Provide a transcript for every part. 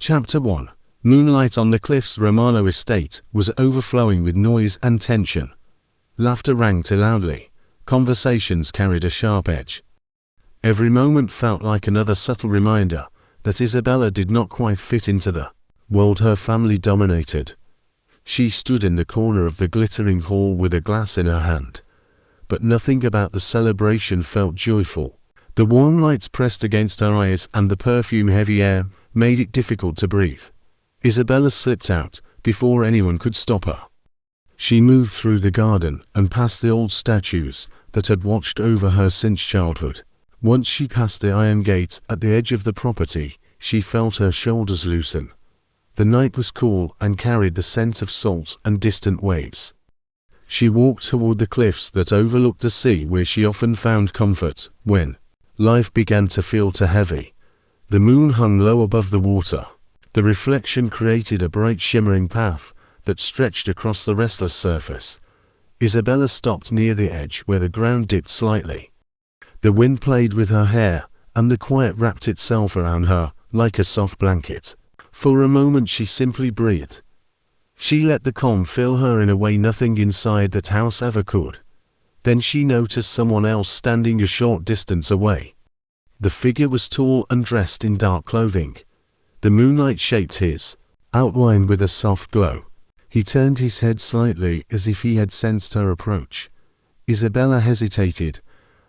Chapter 1. Moonlight on the cliffs. Romano estate was overflowing with noise and tension. Laughter rang too loudly. Conversations carried a sharp edge. Every moment felt like another subtle reminder that Isabella did not quite fit into the world her family dominated. She stood in the corner of the glittering hall with a glass in her hand. But nothing about the celebration felt joyful. The warm lights pressed against her eyes and the perfume-heavy air made it difficult to breathe. Isabella slipped out before anyone could stop her. She moved through the garden and past the old statues that had watched over her since childhood. Once she passed the iron gate at the edge of the property, she felt her shoulders loosen. The night was cool and carried the scent of salt and distant waves. She walked toward the cliffs that overlooked the sea, where she often found comfort when life began to feel too heavy. The moon hung low above the water. The reflection created a bright shimmering path that stretched across the restless surface. Isabella stopped near the edge where the ground dipped slightly. The wind played with her hair, and the quiet wrapped itself around her like a soft blanket. For a moment she simply breathed. She let the calm fill her in a way nothing inside that house ever could. Then she noticed someone else standing a short distance away. The figure was tall and dressed in dark clothing. The moonlight shaped his outline with a soft glow. He turned his head slightly as if he had sensed her approach. Isabella hesitated.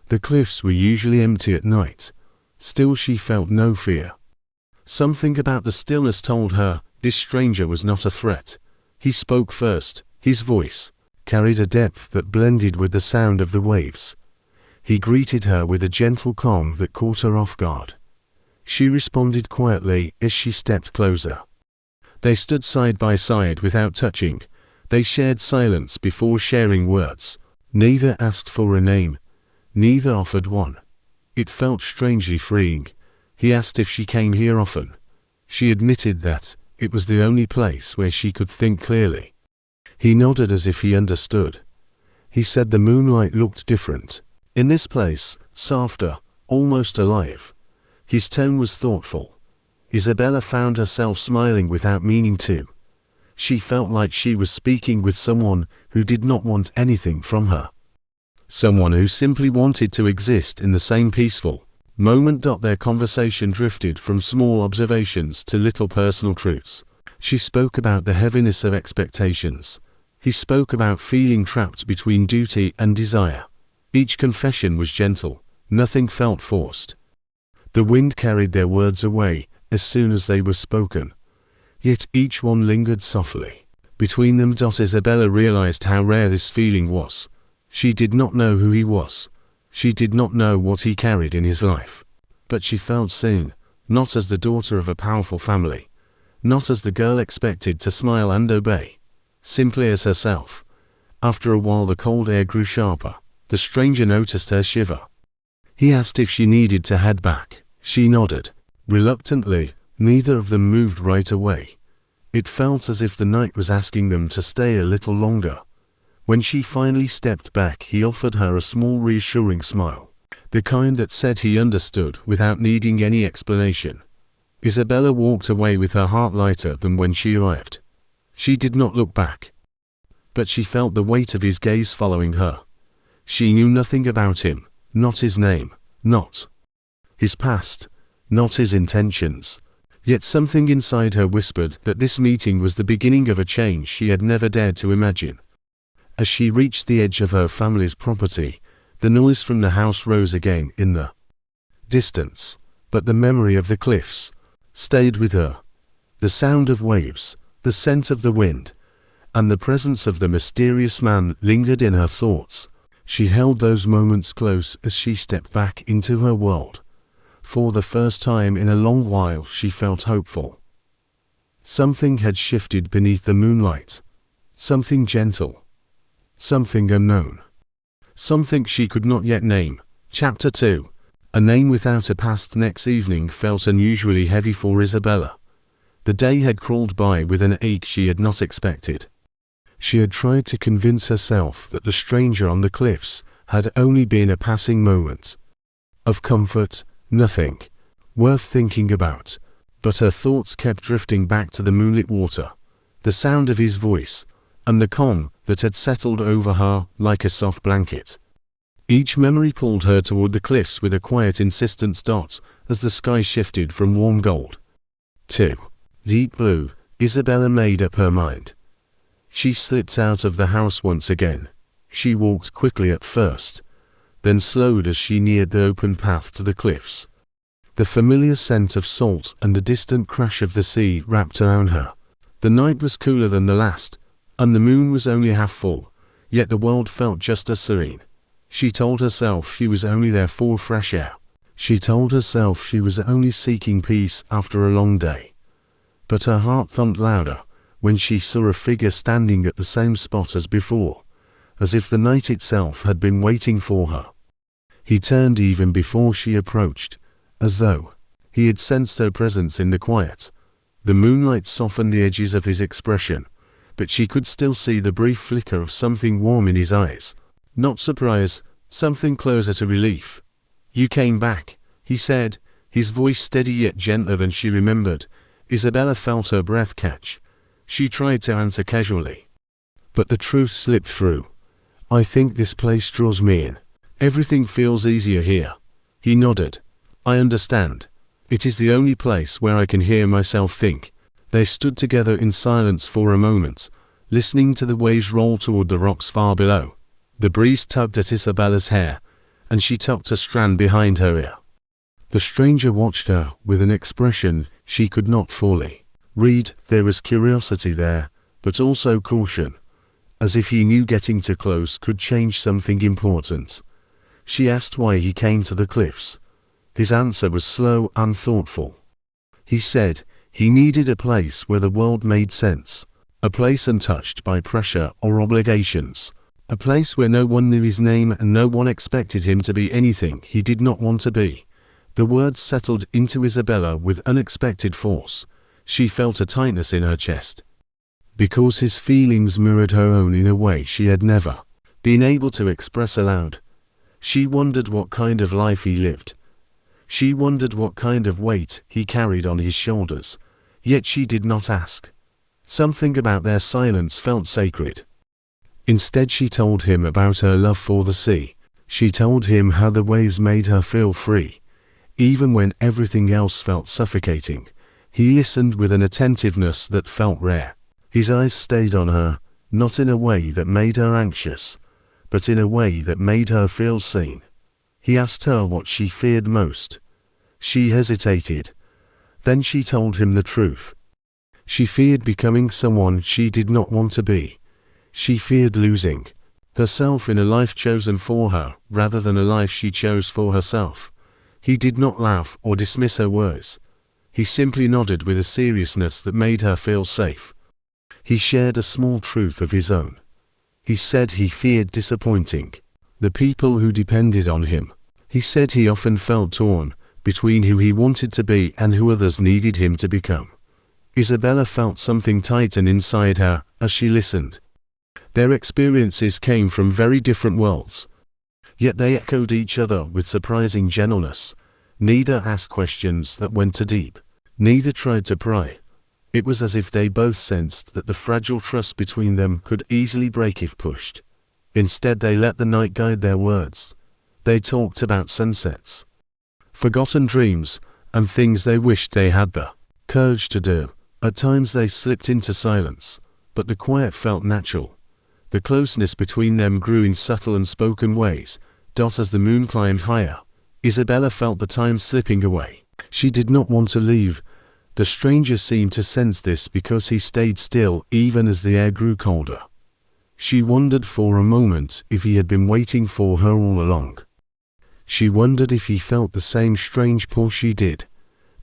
The cliffs were usually empty at night. Still she felt no fear. Something about the stillness told her this stranger was not a threat. He spoke first. His voice carried a depth that blended with the sound of the waves. He greeted her with a gentle calm that caught her off guard. She responded quietly as she stepped closer. They stood side by side without touching. They shared silence before sharing words. Neither asked for a name. Neither offered one. It felt strangely freeing. He asked if she came here often. She admitted that it was the only place where she could think clearly. He nodded as if he understood. He said the moonlight looked different. In this place, softer, almost alive. His tone was thoughtful. Isabella found herself smiling without meaning to. She felt like she was speaking with someone who did not want anything from her. Someone who simply wanted to exist in the same peaceful moment. Their conversation drifted from small observations to little personal truths. She spoke about the heaviness of expectations. He spoke about feeling trapped between duty and desire. Each confession was gentle. Nothing felt forced. The wind carried their words away as soon as they were spoken. Yet each one lingered softly between them. Isabella realized how rare this feeling was. She did not know who he was. She did not know what he carried in his life. But she felt seen, not as the daughter of a powerful family, not as the girl expected to smile and obey, simply as herself. After a while the cold air grew sharper. The stranger noticed her shiver. He asked if she needed to head back. She nodded. Reluctantly, neither of them moved right away. It felt as if the night was asking them to stay a little longer. When she finally stepped back, he offered her a small reassuring smile, the kind that said he understood without needing any explanation. Isabella walked away with her heart lighter than when she arrived. She did not look back. But she felt the weight of his gaze following her. She knew nothing about him, not his name, not his past, not his intentions. Yet something inside her whispered that this meeting was the beginning of a change she had never dared to imagine. As she reached the edge of her family's property, the noise from the house rose again in the distance, but the memory of the cliffs stayed with her. The sound of waves, the scent of the wind, and the presence of the mysterious man lingered in her thoughts. She held those moments close as she stepped back into her world. For the first time in a long while she felt hopeful. Something had shifted beneath the moonlight. Something gentle. Something unknown. Something she could not yet name. Chapter 2. A name without a past. Next evening felt unusually heavy for Isabella. The day had crawled by with an ache she had not expected. She had tried to convince herself that the stranger on the cliffs had only been a passing moment of comfort, nothing worth thinking about. But her thoughts kept drifting back to the moonlit water, the sound of his voice, and the calm that had settled over her like a soft blanket. Each memory pulled her toward the cliffs with a quiet insistence. As the sky shifted from warm gold to deep blue, Isabella made up her mind. She slipped out of the house once again. She walked quickly at first, then slowed as she neared the open path to the cliffs. The familiar scent of salt and the distant crash of the sea wrapped around her. The night was cooler than the last, and the moon was only half full, yet the world felt just as serene. She told herself she was only there for fresh air. She told herself she was only seeking peace after a long day. But her heart thumped louder when she saw a figure standing at the same spot as before, as if the night itself had been waiting for her. He turned even before she approached, as though he had sensed her presence in the quiet. The moonlight softened the edges of his expression, but she could still see the brief flicker of something warm in his eyes. Not surprise, something closer to relief. "You came back," he said, his voice steady yet gentler than she remembered. Isabella felt her breath catch. She tried to answer casually, but the truth slipped through. "I think this place draws me in. Everything feels easier here." He nodded. "I understand. It is the only place where I can hear myself think." They stood together in silence for a moment, listening to the waves roll toward the rocks far below. The breeze tugged at Isabella's hair, and she tucked a strand behind her ear. The stranger watched her with an expression she could not fully read. There was curiosity there, but also caution, as if he knew getting too close could change something important. She asked why he came to the cliffs. His answer was slow and thoughtful. He said he needed a place where the world made sense, a place untouched by pressure or obligations, a place where no one knew his name and no one expected him to be anything he did not want to be. The words settled into Isabella with unexpected force. She felt a tightness in her chest, because his feelings mirrored her own in a way she had never been able to express aloud. She wondered what kind of life he lived. She wondered what kind of weight he carried on his shoulders, yet she did not ask. Something about their silence felt sacred. Instead, she told him about her love for the sea. She told him how the waves made her feel free, even when everything else felt suffocating. He listened with an attentiveness that felt rare. His eyes stayed on her, not in a way that made her anxious, but in a way that made her feel seen. He asked her what she feared most. She hesitated. Then she told him the truth. She feared becoming someone she did not want to be. She feared losing herself in a life chosen for her rather than a life she chose for herself. He did not laugh or dismiss her words. He simply nodded with a seriousness that made her feel safe. He shared a small truth of his own. He said he feared disappointing the people who depended on him. He said he often felt torn between who he wanted to be and who others needed him to become. Isabella felt something tighten inside her as she listened. Their experiences came from very different worlds, yet they echoed each other with surprising gentleness. Neither asked questions that went too deep. Neither tried to pry. It was as if they both sensed that the fragile trust between them could easily break if pushed. Instead, they let the night guide their words. They talked about sunsets, forgotten dreams, and things they wished they had the courage to do. At times they slipped into silence, but the quiet felt natural. The closeness between them grew in subtle unspoken ways. As the moon climbed higher, Isabella felt the time slipping away. She did not want to leave. The stranger seemed to sense this because he stayed still even as the air grew colder. She wondered for a moment if he had been waiting for her all along. She wondered if he felt the same strange pull she did.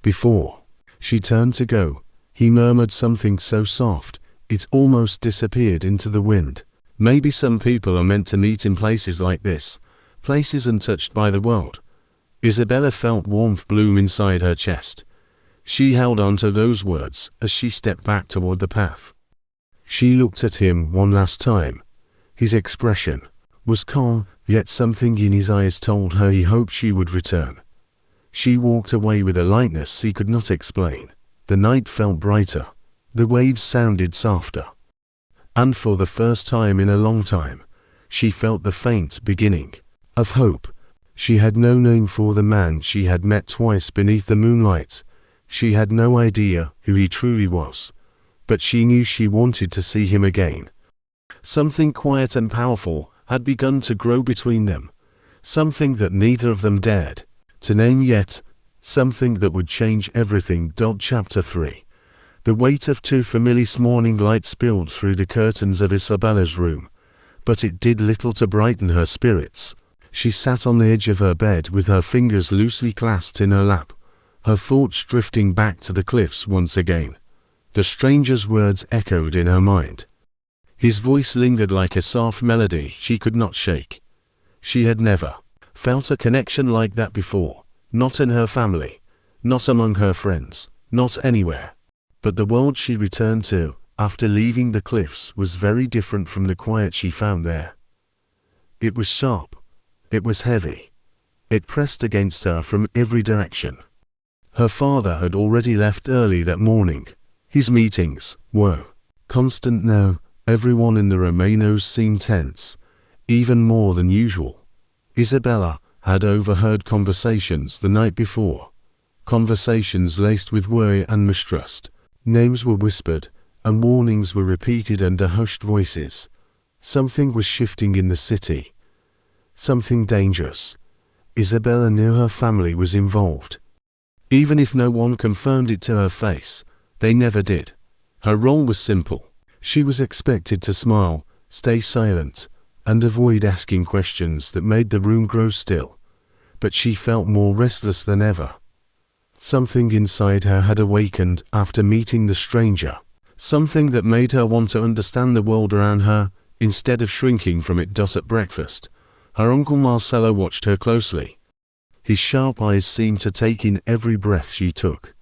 Before she turned to go, he murmured something so soft, it almost disappeared into the wind. Maybe some people are meant to meet in places like this, places untouched by the world. Isabella felt warmth bloom inside her chest. She held on to those words as she stepped back toward the path. She looked at him one last time. His expression was calm, yet something in his eyes told her he hoped she would return. She walked away with a lightness he could not explain. The night felt brighter, the waves sounded softer. And for the first time in a long time, she felt the faint beginning of hope. She had no name for the man she had met twice beneath the moonlight. She had no idea who he truly was, but she knew she wanted to see him again. Something quiet and powerful had begun to grow between them, something that neither of them dared to name yet, something that would change everything. Chapter 3. The weight of too familiar morning light spilled through the curtains of Isabella's room, but it did little to brighten her spirits. She sat on the edge of her bed with her fingers loosely clasped in her lap, her thoughts drifting back to the cliffs once again. The stranger's words echoed in her mind. His voice lingered like a soft melody she could not shake. She had never felt a connection like that before, not in her family, not among her friends, not anywhere. But the world she returned to, after leaving the cliffs, was very different from the quiet she found there. It was sharp. It was heavy. It pressed against her from every direction. Her father had already left early that morning. His meetings were constant now. Everyone in the Romanos seemed tense, even more than usual. Isabella had overheard conversations the night before, conversations laced with worry and mistrust. Names were whispered, and warnings were repeated under hushed voices. Something was shifting in the city. Something dangerous. Isabella knew her family was involved. Even if no one confirmed it to her face, they never did. Her role was simple. She was expected to smile, stay silent, and avoid asking questions that made the room grow still. But she felt more restless than ever. Something inside her had awakened after meeting the stranger. Something that made her want to understand the world around her, instead of shrinking from it. At breakfast, her uncle Marcello watched her closely. His sharp eyes seemed to take in every breath she took.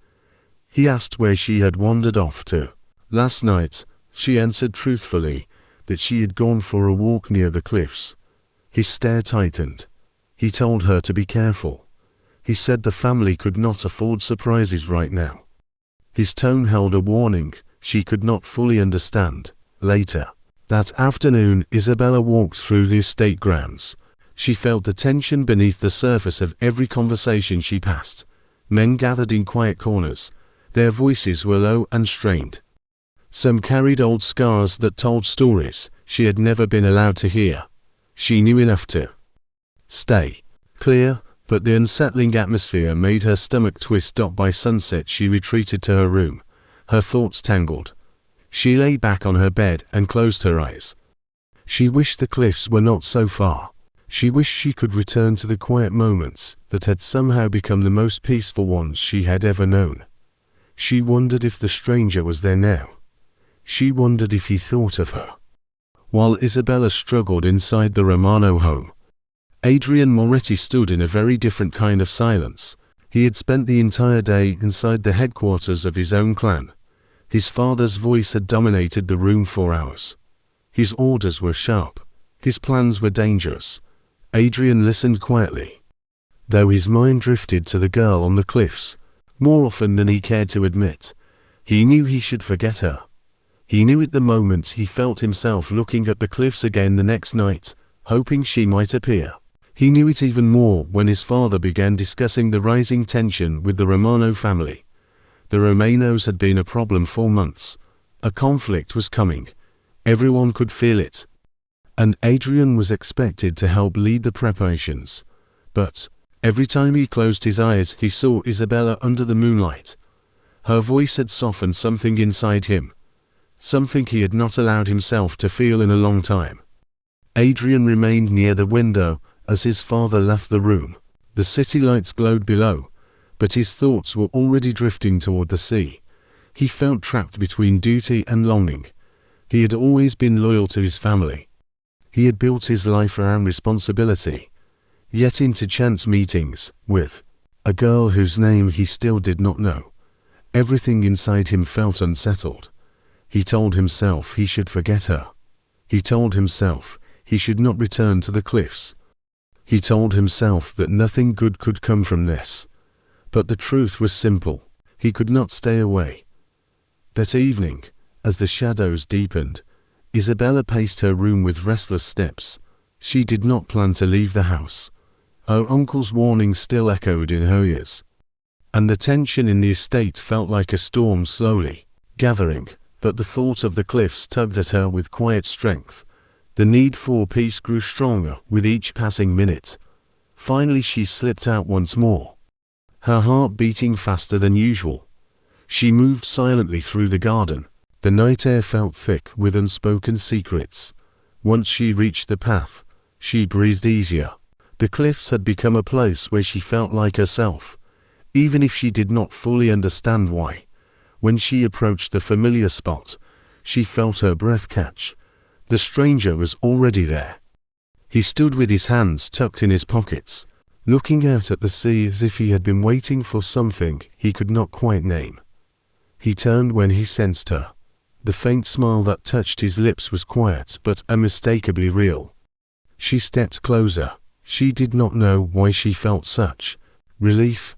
He asked where she had wandered off to. Last night, she answered truthfully that she had gone for a walk near the cliffs. His stare tightened. He told her to be careful. He said the family could not afford surprises right now. His tone held a warning she could not fully understand. Later that afternoon, Isabella walked through the estate grounds. She felt the tension beneath the surface of every conversation she passed. Men gathered in quiet corners. Their voices were low and strained. Some carried old scars that told stories she had never been allowed to hear. She knew enough to stay clear, but the unsettling atmosphere made her stomach twist. By sunset, she retreated to her room, her thoughts tangled. She lay back on her bed and closed her eyes. She wished the cliffs were not so far. She wished she could return to the quiet moments that had somehow become the most peaceful ones she had ever known. She wondered if the stranger was there now. She wondered if he thought of her. While Isabella struggled inside the Romano home, Adrian Moretti stood in a very different kind of silence. He had spent the entire day inside the headquarters of his own clan. His father's voice had dominated the room for hours. His orders were sharp. His plans were dangerous. Adrian listened quietly, though his mind drifted to the girl on the cliffs. More often than he cared to admit, he knew he should forget her. He knew it the moment he felt himself looking at the cliffs again the next night, hoping she might appear. He knew it even more when his father began discussing the rising tension with the Romano family. The Romanos had been a problem for months. A conflict was coming. Everyone could feel it. And Adrian was expected to help lead the preparations. But every time he closed his eyes, he saw Isabella under the moonlight. Her voice had softened something inside him. Something he had not allowed himself to feel in a long time. Adrian remained near the window as his father left the room. The city lights glowed below, but his thoughts were already drifting toward the sea. He felt trapped between duty and longing. He had always been loyal to his family. He had built his life around responsibility. Yet into chance meetings with a girl whose name he still did not know, everything inside him felt unsettled. He told himself he should forget her. He told himself he should not return to the cliffs. He told himself that nothing good could come from this. But the truth was simple. He could not stay away. That evening, as the shadows deepened, Isabella paced her room with restless steps. She did not plan to leave the house. Her uncle's warning still echoed in her ears, and the tension in the estate felt like a storm slowly gathering, but the thought of the cliffs tugged at her with quiet strength. The need for peace grew stronger with each passing minute. Finally she slipped out once more, her heart beating faster than usual. She moved silently through the garden. The night air felt thick with unspoken secrets. Once she reached the path, she breathed easier. The cliffs had become a place where she felt like herself, even if she did not fully understand why. When she approached the familiar spot, she felt her breath catch. The stranger was already there. He stood with his hands tucked in his pockets, looking out at the sea as if he had been waiting for something he could not quite name. He turned when he sensed her. The faint smile that touched his lips was quiet but unmistakably real. She stepped closer. She did not know why she felt such relief.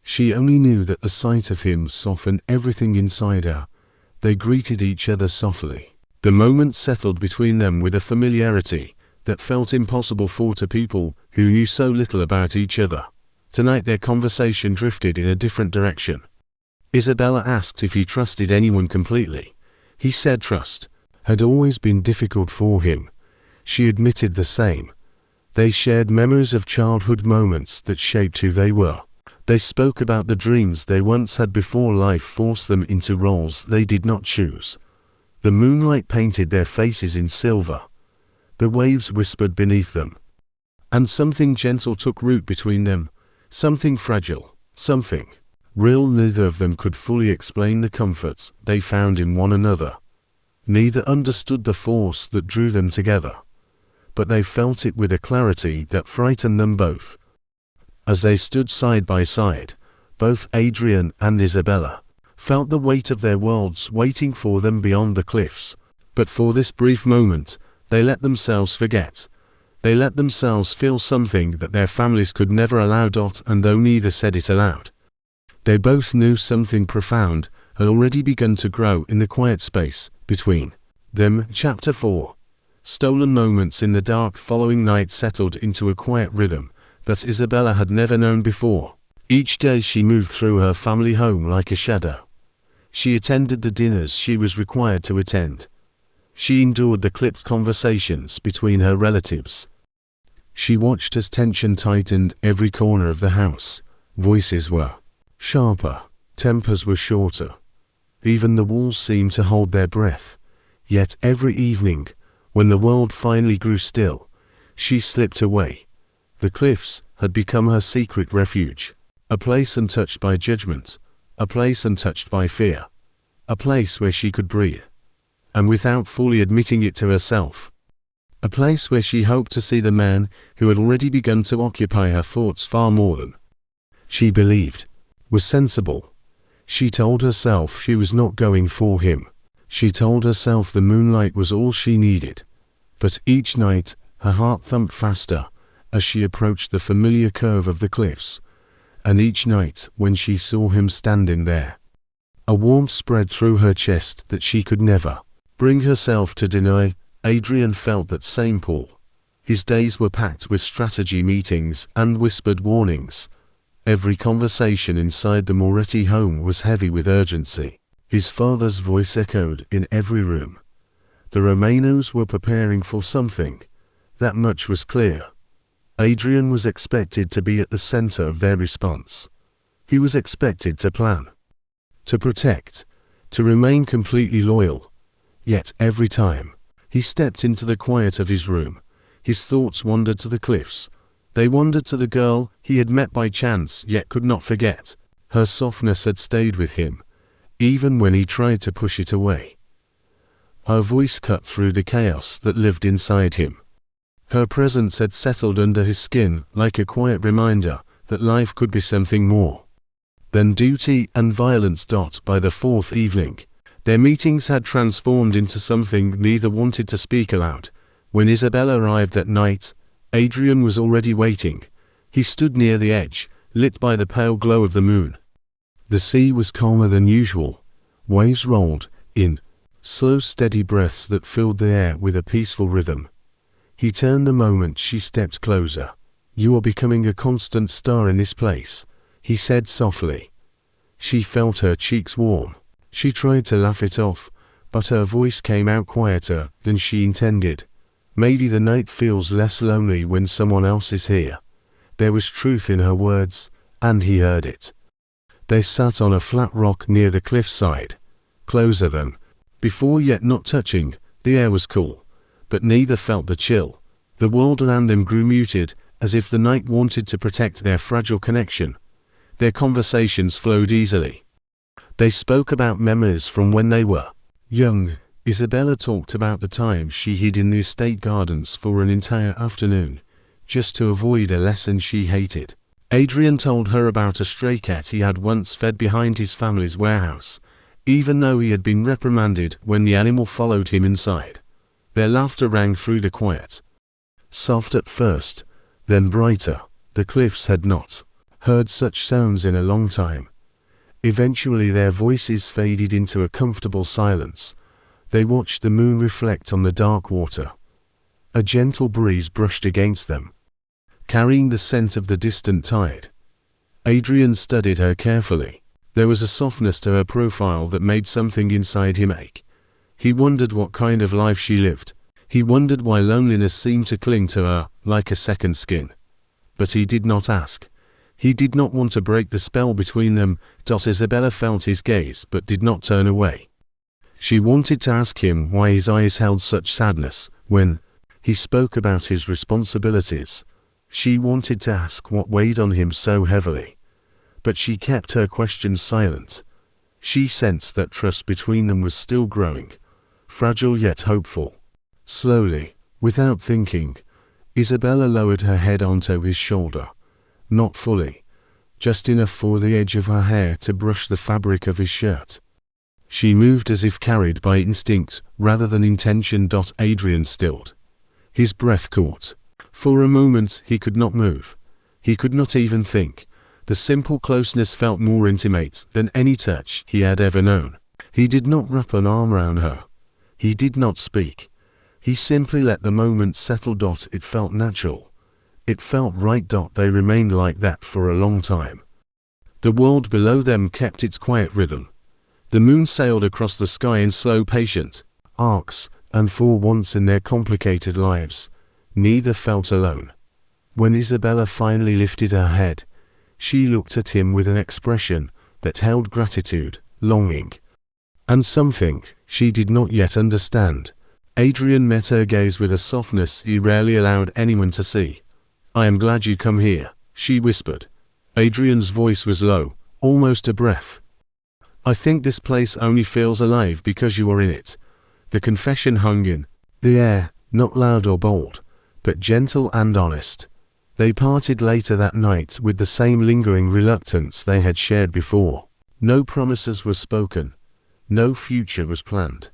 She only knew that the sight of him softened everything inside her. They greeted each other softly. The moment settled between them with a familiarity that felt impossible for two people who knew so little about each other. Tonight their conversation drifted in a different direction. Isabella asked if he trusted anyone completely. He said trust had always been difficult for him. She admitted the same. They shared memories of childhood moments that shaped who they were. They spoke about the dreams they once had before life forced them into roles they did not choose. The moonlight painted their faces in silver. The waves whispered beneath them. And something gentle took root between them, something fragile, something real. Neither of them could fully explain the comforts they found in one another. Neither understood the force that drew them together, but they felt it with a clarity that frightened them both. As they stood side by side, both Adrian and Isabella felt the weight of their worlds waiting for them beyond the cliffs. But for this brief moment, they let themselves forget. They let themselves feel something that their families could never allow. And though neither said it aloud, they both knew something profound had already begun to grow in the quiet space between them. Chapter 4. Stolen moments. In the dark following night settled into a quiet rhythm that Isabella had never known before. Each day she moved through her family home like a shadow. She attended the dinners she was required to attend. She endured the clipped conversations between her relatives. She watched as tension tightened every corner of the house. Voices were sharper, tempers were shorter. Even the walls seemed to hold their breath. Yet every evening, when the world finally grew still, she slipped away. The cliffs had become her secret refuge, a place untouched by judgment, a place untouched by fear, a place where she could breathe, and without fully admitting it to herself, a place where she hoped to see the man who had already begun to occupy her thoughts far more than she believed was sensible. She told herself she was not going for him. She told herself the moonlight was all she needed. But each night, her heart thumped faster as she approached the familiar curve of the cliffs. And each night, when she saw him standing there, a warmth spread through her chest that she could never bring herself to deny. Adrian felt that same pull. His days were packed with strategy meetings and whispered warnings. Every conversation inside the Moretti home was heavy with urgency. His father's voice echoed in every room. The Romanos were preparing for something. That much was clear. Adrian was expected to be at the center of their response. He was expected to plan, to protect, to remain completely loyal. Yet every time he stepped into the quiet of his room, his thoughts wandered to the cliffs. They wandered to the girl he had met by chance yet could not forget. Her softness had stayed with him, even when he tried to push it away. Her voice cut through the chaos that lived inside him. Her presence had settled under his skin like a quiet reminder that life could be something more than duty and violence. By the fourth evening, their meetings had transformed into something neither wanted to speak aloud. When Isabella arrived at night, Adrian was already waiting. He stood near the edge, lit by the pale glow of the moon. The sea was calmer than usual. Waves rolled in, slow steady breaths that filled the air with a peaceful rhythm. He turned the moment she stepped closer. "You are becoming a constant star in this place," he said softly. She felt her cheeks warm. She tried to laugh it off, but her voice came out quieter than she intended. "Maybe the night feels less lonely when someone else is here." There was truth in her words, and he heard it. They sat on a flat rock near the cliffside, closer than before yet not touching. The air was cool, but neither felt the chill. The world around them grew muted, as if the night wanted to protect their fragile connection. Their conversations flowed easily. They spoke about memories from when they were young. Isabella talked about the time she hid in the estate gardens for an entire afternoon, just to avoid a lesson she hated. Adrian told her about a stray cat he had once fed behind his family's warehouse, even though he had been reprimanded when the animal followed him inside. Their laughter rang through the quiet. Soft at first, then brighter. The cliffs had not heard such sounds in a long time. Eventually their voices faded into a comfortable silence. They watched the moon reflect on the dark water. A gentle breeze brushed against them, carrying the scent of the distant tide. Adrian studied her carefully. There was a softness to her profile that made something inside him ache. He wondered what kind of life she lived. He wondered why loneliness seemed to cling to her like a second skin. But he did not ask. He did not want to break the spell between them. Isabella felt his gaze but did not turn away. She wanted to ask him why his eyes held such sadness when he spoke about his responsibilities. She wanted to ask what weighed on him so heavily, but she kept her questions silent. She sensed that trust between them was still growing, fragile yet hopeful. Slowly, without thinking, Isabella lowered her head onto his shoulder. Not fully, just enough for the edge of her hair to brush the fabric of his shirt. She moved as if carried by instinct rather than intention. Adrian stilled. His breath caught. For a moment he could not move. He could not even think. The simple closeness felt more intimate than any touch he had ever known. He did not wrap an arm around her. He did not speak. He simply let the moment settle. It felt natural. It felt right. They remained like that for a long time. The world below them kept its quiet rhythm. The moon sailed across the sky in slow, patient arcs, and for once in their complicated lives, neither felt alone. When Isabella finally lifted her head, she looked at him with an expression that held gratitude, longing, and something she did not yet understand. Adrian met her gaze with a softness he rarely allowed anyone to see. "I am glad you come here," she whispered. Adrian's voice was low, almost a breath. "I think this place only feels alive because you are in it." The confession hung in the air, not loud or bold, but gentle and honest. They parted later that night with the same lingering reluctance they had shared before. No promises were spoken. No future was planned.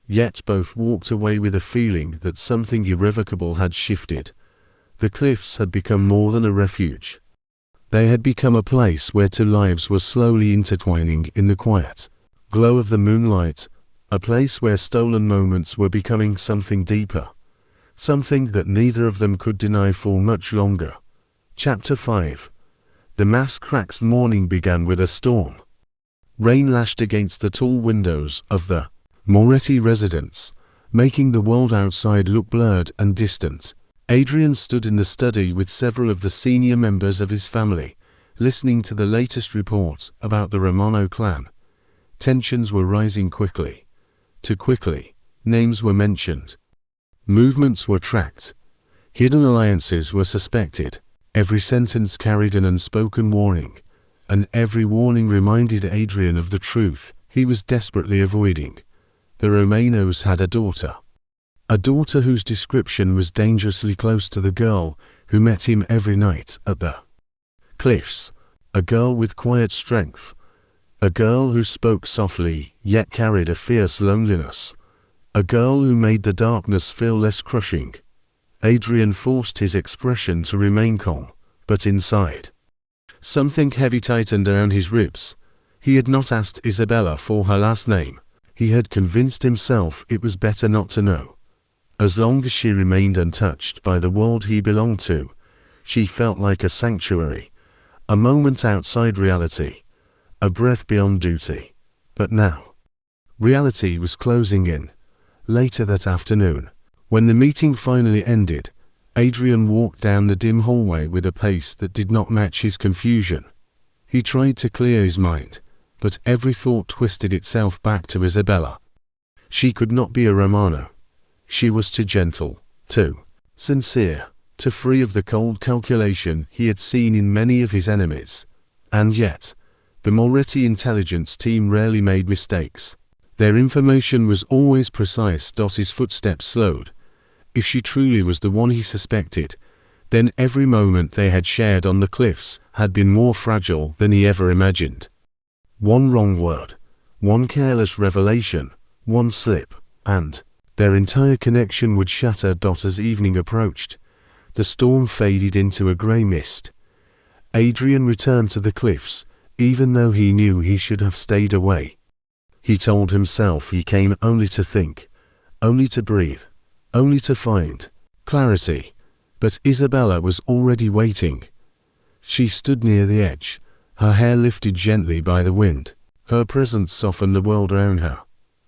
Yet both walked away with a feeling that something irrevocable had shifted. The cliffs had become more than a refuge. They had become a place where two lives were slowly intertwining in the quiet glow of the moonlight, a place where stolen moments were becoming something deeper, something that neither of them could deny for much longer. Chapter 5. The mass cracks. The morning began with a storm. Rain lashed against the tall windows of the Moretti residence, making the world outside look blurred and distant. Adrian stood in the study with several of the senior members of his family, listening to the latest reports about the Romano clan. Tensions were rising quickly. Too quickly. Names were mentioned. Movements were tracked. Hidden alliances were suspected. Every sentence carried an unspoken warning, and every warning reminded Adrian of the truth he was desperately avoiding. The Romanos had a daughter whose description was dangerously close to the girl who met him every night at the cliffs. A girl with quiet strength. A girl who spoke softly, yet carried a fierce loneliness. A girl who made the darkness feel less crushing. Adrian forced his expression to remain calm, but inside, something heavy tightened around his ribs. He had not asked Isabella for her last name. He had convinced himself it was better not to know. As long as she remained untouched by the world he belonged to, she felt like a sanctuary, a moment outside reality, a breath beyond duty. But now, reality was closing in. Later that afternoon, when the meeting finally ended, Adrian walked down the dim hallway with a pace that did not match his confusion. He tried to clear his mind, but every thought twisted itself back to Isabella. She could not be a Romano. She was too gentle, too sincere, too free of the cold calculation he had seen in many of his enemies. And yet, the Moretti intelligence team rarely made mistakes. Their information was always precise. His footsteps slowed. If she truly was the one he suspected, then every moment they had shared on the cliffs had been more fragile than he ever imagined. One wrong word, one careless revelation, one slip, and their entire connection would shatter. As evening approached, the storm faded into a grey mist. Adrian returned to the cliffs, even though he knew he should have stayed away. He told himself he came only to think, only to breathe, only to find clarity. But Isabella was already waiting. She stood near the edge, her hair lifted gently by the wind. Her presence softened the world around her.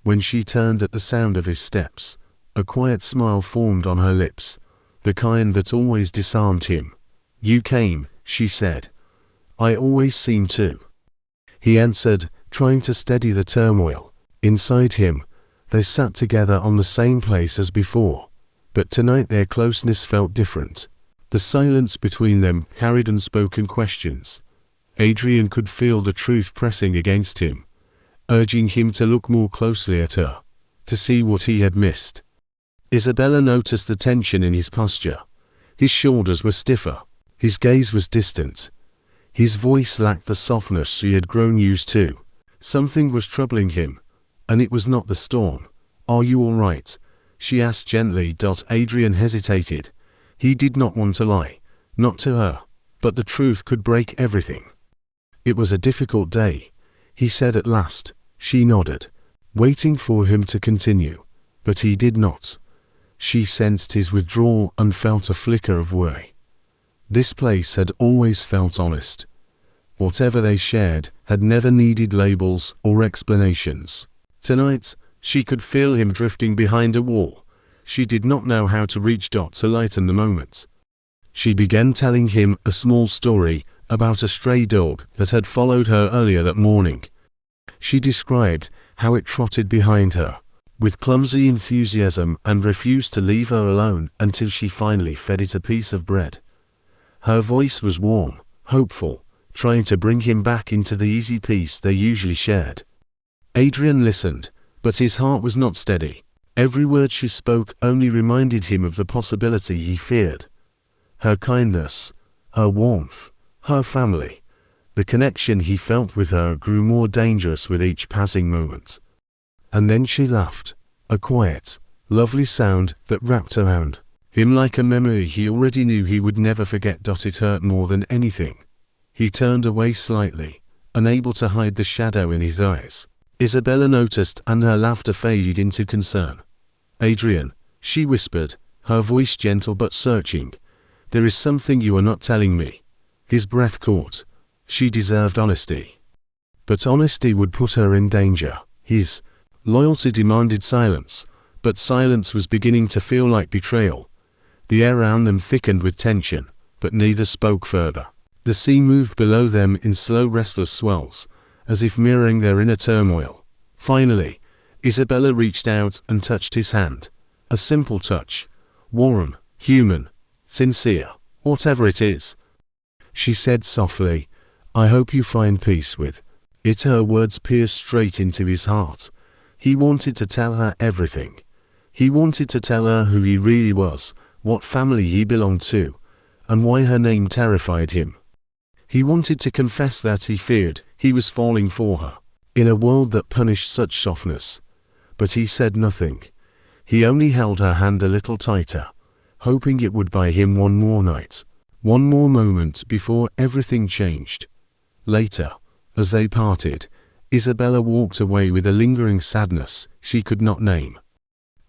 When she turned at the sound of his steps, a quiet smile formed on her lips, the kind that always disarmed him. "You came," she said. "I always seem to," he answered, trying to steady the turmoil. Inside him, they sat together on the same place as before, but tonight their closeness felt different. The silence between them carried unspoken questions. Adrian could feel the truth pressing against him, urging him to look more closely at her, to see what he had missed. Isabella noticed the tension in his posture. His shoulders were stiffer, his gaze was distant. His voice lacked the softness she had grown used to. Something was troubling him, and it was not the storm. "Are you all right?" she asked gently. Adrian hesitated. He did not want to lie, not to her, but the truth could break everything. "It was a difficult day," he said at last. She nodded, waiting for him to continue, but he did not. She sensed his withdrawal and felt a flicker of worry. This place had always felt honest. Whatever they shared had never needed labels or explanations. Tonight, she could feel him drifting behind a wall. She did not know how to reach to lighten the moment. She began telling him a small story about a stray dog that had followed her earlier that morning. She described how it trotted behind her with clumsy enthusiasm and refused to leave her alone until she finally fed it a piece of bread. Her voice was warm, hopeful, trying to bring him back into the easy peace they usually shared. Adrian listened, but his heart was not steady. Every word she spoke only reminded him of the possibility he feared. Her kindness, her warmth, her family. The connection he felt with her grew more dangerous with each passing moment. And then she laughed, a quiet, lovely sound that wrapped around him like a memory he already knew he would never forget. It hurt more than anything. He turned away slightly, unable to hide the shadow in his eyes. Isabella noticed, and her laughter faded into concern. "Adrian," she whispered, her voice gentle but searching, "there is something you are not telling me." His breath caught. She deserved honesty. But honesty would put her in danger. His loyalty demanded silence, but silence was beginning to feel like betrayal. The air around them thickened with tension, but neither spoke further. The sea moved below them in slow, restless swells, as if mirroring their inner turmoil. Finally, Isabella reached out and touched his hand. A simple touch. "Warm, human, sincere, whatever it is," she said softly. "I hope you find peace with it." Her words pierced straight into his heart. He wanted to tell her everything. He wanted to tell her who he really was, what family he belonged to, and why her name terrified him. He wanted to confess that he feared he was falling for her, in a world that punished such softness. But he said nothing. He only held her hand a little tighter, hoping it would buy him one more night, one more moment before everything changed. Later, as they parted, Isabella walked away with a lingering sadness she could not name.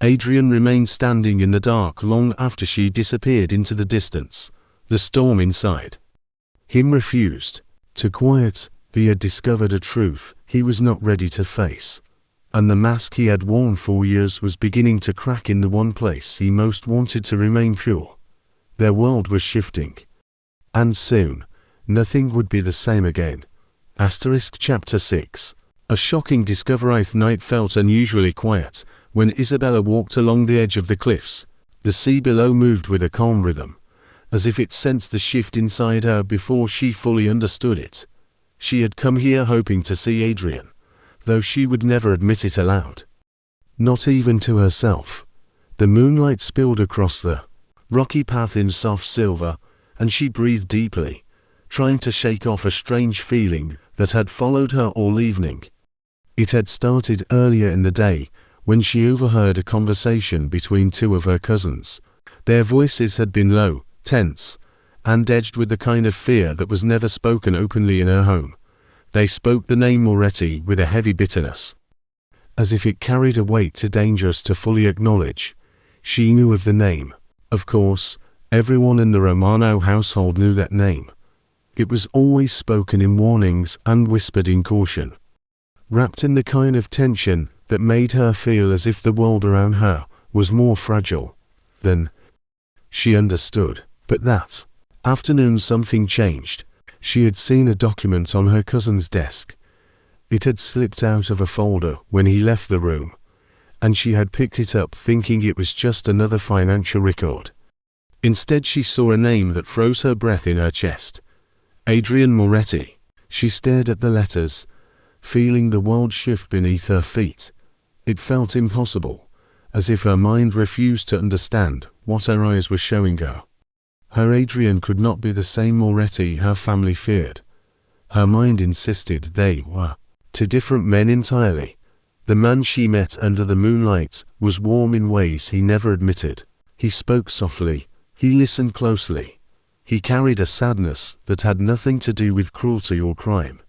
Adrian remained standing in the dark long after she disappeared into the distance, the storm inside him refused to quiet. He had discovered a truth he was not ready to face, and the mask he had worn for years was beginning to crack in the one place he most wanted to remain pure. Their world was shifting, and soon, nothing would be the same again. Chapter 6. A shocking discovery. Night felt unusually quiet when Isabella walked along the edge of the cliffs. The sea below moved with a calm rhythm, as if it sensed the shift inside her before she fully understood it. She had come here hoping to see Adrian, though she would never admit it aloud. Not even to herself. The moonlight spilled across the rocky path in soft silver, and she breathed deeply, trying to shake off a strange feeling that had followed her all evening. It had started earlier in the day, when she overheard a conversation between two of her cousins. Their voices had been low, tense, and edged with the kind of fear that was never spoken openly in her home. They spoke the name Moretti with a heavy bitterness, as if it carried a weight too dangerous to fully acknowledge. She knew of the name. Of course, everyone in the Romano household knew that name. It was always spoken in warnings and whispered in caution, wrapped in the kind of tension that made her feel as if the world around her was more fragile than she understood. But that afternoon something changed. She had seen a document on her cousin's desk. It had slipped out of a folder when he left the room, and she had picked it up thinking it was just another financial record. Instead she saw a name that froze her breath in her chest. Adrian Moretti. She stared at the letters, feeling the world shift beneath her feet. It felt impossible, as if her mind refused to understand what her eyes were showing her. Her Adrian could not be the same Moretti her family feared. Her mind insisted they were two different men entirely. The man she met under the moonlight was warm in ways he never admitted. He spoke softly, he listened closely. He carried a sadness that had nothing to do with cruelty or crime.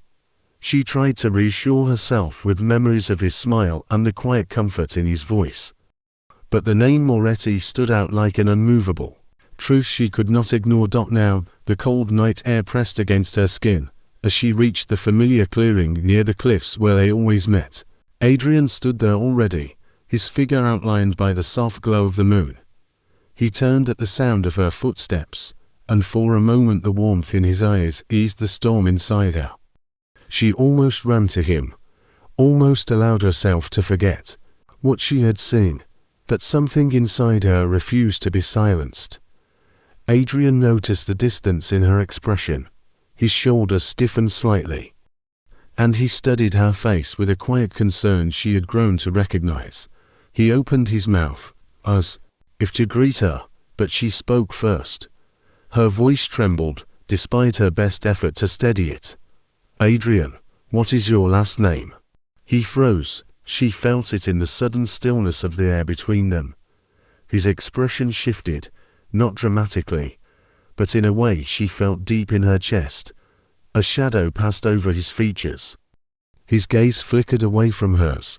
She tried to reassure herself with memories of his smile and the quiet comfort in his voice. But the name Moretti stood out like an unmovable truth she could not ignore. Now, the cold night air pressed against her skin, as she reached the familiar clearing near the cliffs where they always met. Adrian stood there already, his figure outlined by the soft glow of the moon. He turned at the sound of her footsteps, and for a moment the warmth in his eyes eased the storm inside her. She almost ran to him, almost allowed herself to forget what she had seen, but something inside her refused to be silenced. Adrian noticed the distance in her expression. His shoulders stiffened slightly, and he studied her face with a quiet concern she had grown to recognize. He opened his mouth, as if to greet her, but she spoke first. Her voice trembled, despite her best effort to steady it. "Adrian, what is your last name?" He froze. She felt it in the sudden stillness of the air between them. His expression shifted, not dramatically, but in a way she felt deep in her chest. A shadow passed over his features. His gaze flickered away from hers,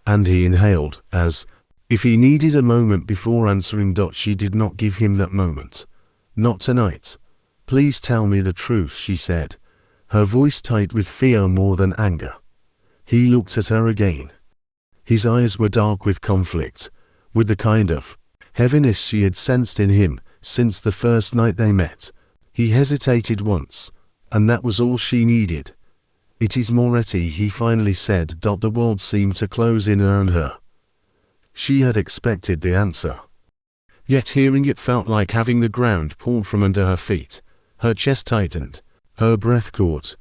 and he inhaled, as if he needed a moment before answering. She did not give him that moment. "Not tonight. Please tell me the truth," she said, her voice tight with fear more than anger. He looked at her again. His eyes were dark with conflict, with the kind of heaviness she had sensed in him since the first night they met. He hesitated once, and that was all she needed. "It is Moretti," he finally said. The world seemed to close in around her. She had expected the answer, yet hearing it felt like having the ground pulled from under her feet. Her chest tightened, her breath caught.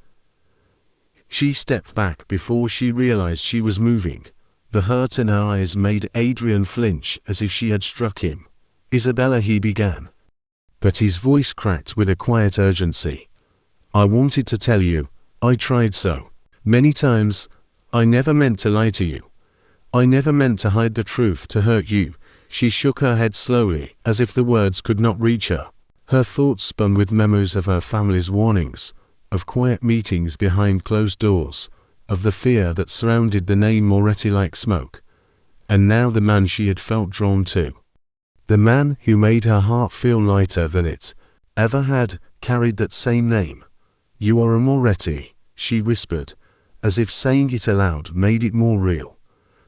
She stepped back before she realized she was moving. The hurt in her eyes made Adrian flinch as if she had struck him. "Isabella," he began, but his voice cracked with a quiet urgency. "I wanted to tell you. I tried so many times. I never meant to lie to you. I never meant to hide the truth to hurt you." She shook her head slowly, as if the words could not reach her. Her thoughts spun with memories of her family's warnings, of quiet meetings behind closed doors, of the fear that surrounded the name already like smoke. And now the man she had felt drawn to. The man who made her heart feel lighter than it ever had, carried that same name. "You are a Moretti," she whispered, as if saying it aloud made it more real.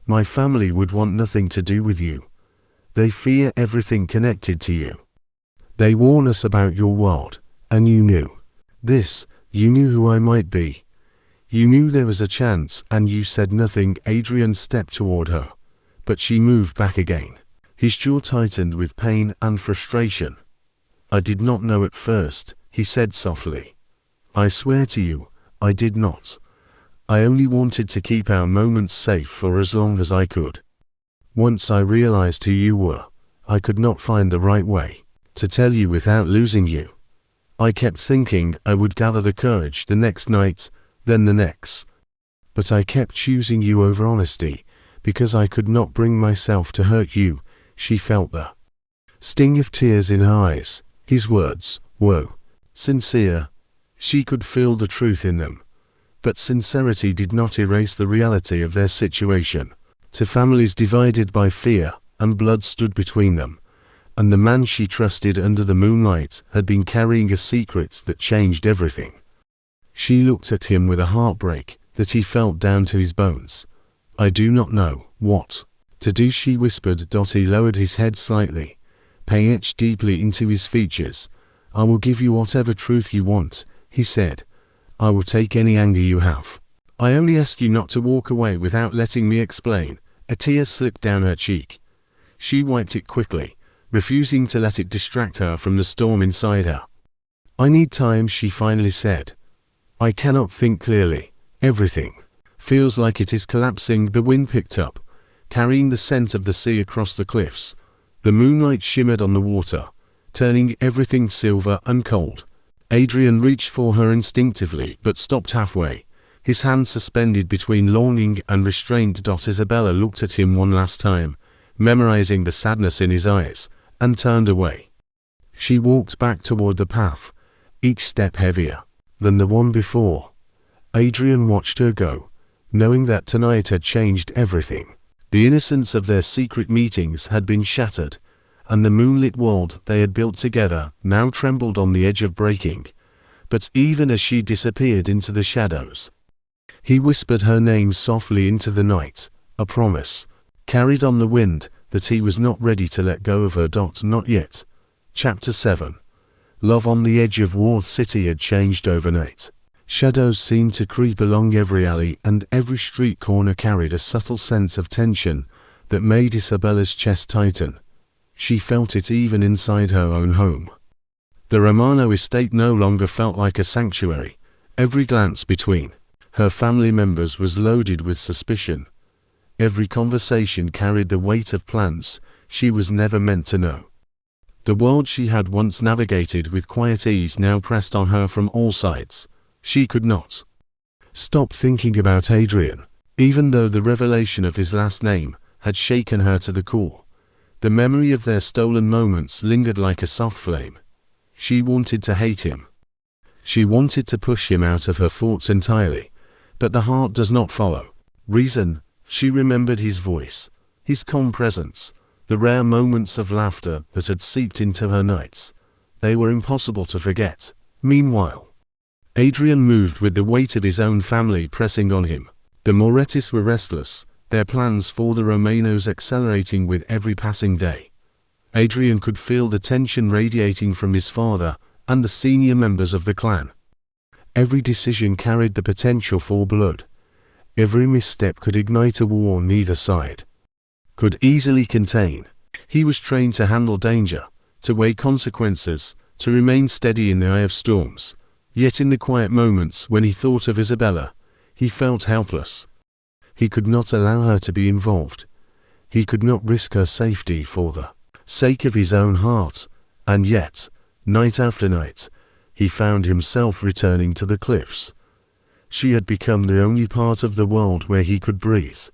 "My family would want nothing to do with you. They fear everything connected to you. They warn us about your world, and you knew this. You knew who I might be. You knew there was a chance, and you said nothing." Adrian stepped toward her, but she moved back again. His jaw tightened with pain and frustration. "I did not know at first," he said softly. "I swear to you, I did not. I only wanted to keep our moments safe for as long as I could. Once I realized who you were, I could not find the right way to tell you without losing you. I kept thinking I would gather the courage the next night, then the next. But I kept choosing you over honesty, because I could not bring myself to hurt you." She felt the sting of tears in her eyes. His words were sincere. She could feel the truth in them. But sincerity did not erase the reality of their situation. Two families divided by fear, and blood stood between them. And the man she trusted under the moonlight had been carrying a secret that changed everything. She looked at him with a heartbreak that he felt down to his bones. "I do not know what to do," she whispered. He lowered his head slightly, pain etched deeply into his features. "I will give you whatever truth you want," he said. "I will take any anger you have. I only ask you not to walk away without letting me explain." A tear slipped down her cheek. She wiped it quickly, refusing to let it distract her from the storm inside her. "I need time," she finally said. "I cannot think clearly. Everything feels like it is collapsing." The wind picked up, carrying the scent of the sea across the cliffs. The moonlight shimmered on the water, turning everything silver and cold. Adrian reached for her instinctively but stopped halfway, his hand suspended between longing and restraint. Isabella looked at him one last time, memorizing the sadness in his eyes, and turned away. She walked back toward the path, each step heavier than the one before. Adrian watched her go, knowing that tonight had changed everything. The innocence of their secret meetings had been shattered, and the moonlit world they had built together now trembled on the edge of breaking. But even as she disappeared into the shadows, he whispered her name softly into the night, a promise, carried on the wind, that he was not ready to let go of her. Not yet. Chapter 7. Love on the edge of War. City had changed overnight. Shadows seemed to creep along every alley, and every street corner carried a subtle sense of tension that made Isabella's chest tighten. She felt it even inside her own home. The Romano estate no longer felt like a sanctuary. Every glance between her family members was loaded with suspicion. Every conversation carried the weight of plans she was never meant to know. The world she had once navigated with quiet ease now pressed on her from all sides. She could not stop thinking about Adrian, even though the revelation of his last name had shaken her to the core. The memory of their stolen moments lingered like a soft flame. She wanted to hate him. She wanted to push him out of her thoughts entirely, but the heart does not follow reason. She remembered his voice, his calm presence, the rare moments of laughter that had seeped into her nights. They were impossible to forget. Meanwhile, Adrian moved with the weight of his own family pressing on him. The Morettis were restless, their plans for the Romanos accelerating with every passing day. Adrian could feel the tension radiating from his father and the senior members of the clan. Every decision carried the potential for blood. Every misstep could ignite a war neither side could easily contain. He was trained to handle danger, to weigh consequences, to remain steady in the eye of storms. Yet in the quiet moments when he thought of Isabella, he felt helpless. He could not allow her to be involved. He could not risk her safety for the sake of his own heart. And yet, night after night, he found himself returning to the cliffs. She had become the only part of the world where he could breathe.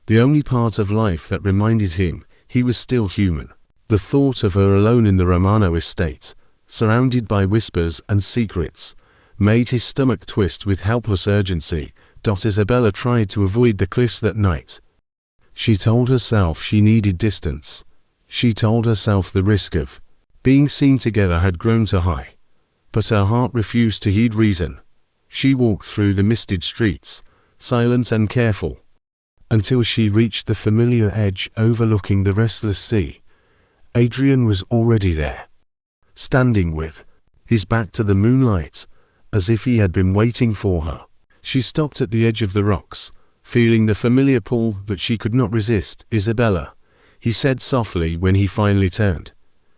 The only part of life that reminded him he was still human. The thought of her alone in the Romano estate, surrounded by whispers and secrets, made his stomach twist with helpless urgency. Isabella tried to avoid the cliffs that night. She told herself she needed distance. She told herself the risk of being seen together had grown too high. But her heart refused to heed reason. She walked through the misted streets, silent and careful, until she reached the familiar edge overlooking the restless sea. Adrian was already there, standing with his back to the moonlight, as if he had been waiting for her. She stopped at the edge of the rocks, feeling the familiar pull that she could not resist. "Isabella," he said softly when he finally turned.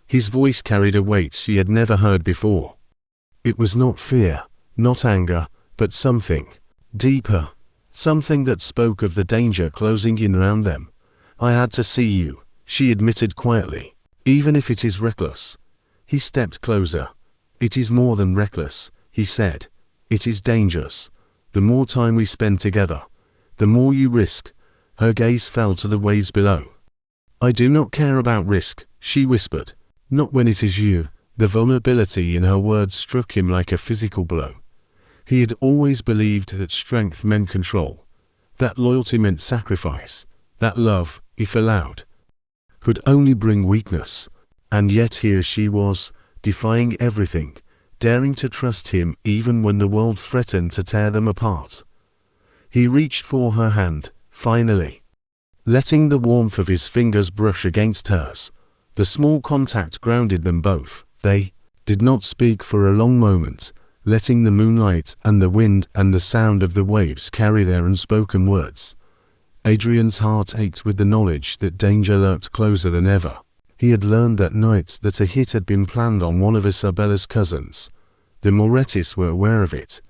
His voice carried a weight she had never heard before. It was not fear, not anger, but something deeper, something that spoke of the danger closing in around them. "I had to see you," she admitted quietly. "Even if it is reckless." He stepped closer. "It is more than reckless," he said. "It is dangerous. The more time we spend together, the more you risk." Her gaze fell to the waves below. "I do not care about risk," she whispered. "Not when it is you." The vulnerability in her words struck him like a physical blow. He had always believed that strength meant control, that loyalty meant sacrifice, that love, if allowed, could only bring weakness. And yet here she was, defying everything, daring to trust him even when the world threatened to tear them apart. He reached for her hand, finally, letting the warmth of his fingers brush against hers. The small contact grounded them both. They did not speak for a long moment, letting the moonlight and the wind and the sound of the waves carry their unspoken words. Adrian's heart ached with the knowledge that danger lurked closer than ever. He had learned that night that a hit had been planned on one of Isabella's cousins. The Morettis were aware of it,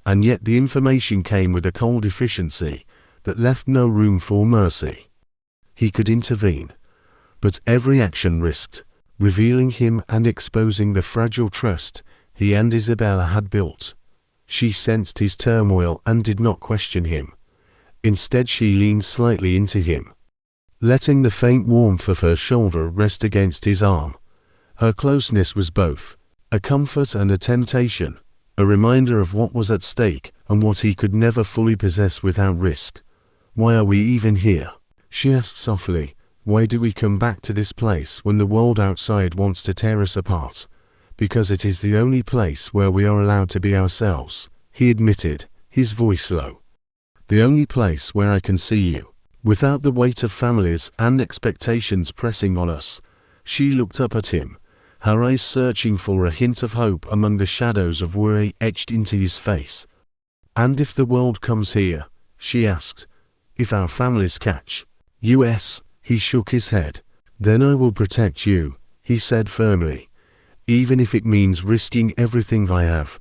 and yet the information came with a cold efficiency that left no room for mercy. He could intervene, but every action risked revealing him and exposing the fragile trust he and Isabella had built. She sensed his turmoil and did not question him. Instead she leaned slightly into him, letting the faint warmth of her shoulder rest against his arm. Her closeness was both a comfort and a temptation, a reminder of what was at stake and what he could never fully possess without risk. "Why are we even here?" she asked softly. "Why do we come back to this place when the world outside wants to tear us apart?" "Because it is the only place where we are allowed to be ourselves," he admitted, his voice low. "The only place where I can see you, without the weight of families and expectations pressing on us." She looked up at him, her eyes searching for a hint of hope among the shadows of worry etched into his face. "And if the world comes here?" she asked. "If our families catch us?" He shook his head. "Then I will protect you," he said firmly. "Even if it means risking everything I have.